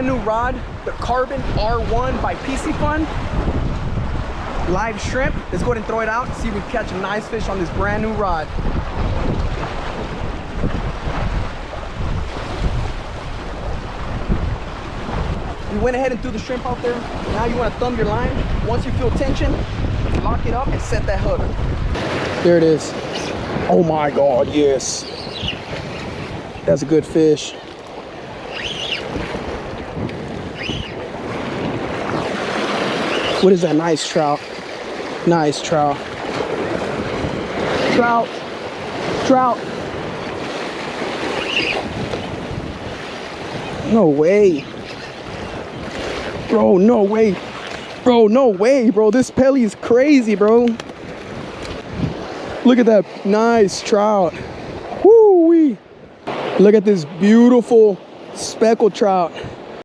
brand new rod, the Carbon R1 by PC Fun. Live shrimp. Let's go ahead and throw it out, see if we can catch a nice fish on this brand new rod. We went ahead and threw the shrimp out there. Now you want to thumb your line. Once you feel tension, lock it up and set that hook. There it is. Oh my God, yes. That's a good fish. What is that? Nice trout. Nice trout. Trout. Trout. No way. Bro, no way. Bro, no way, bro. This pelly is crazy, bro. Look at that nice trout. Woo-wee. Look at this beautiful speckled trout.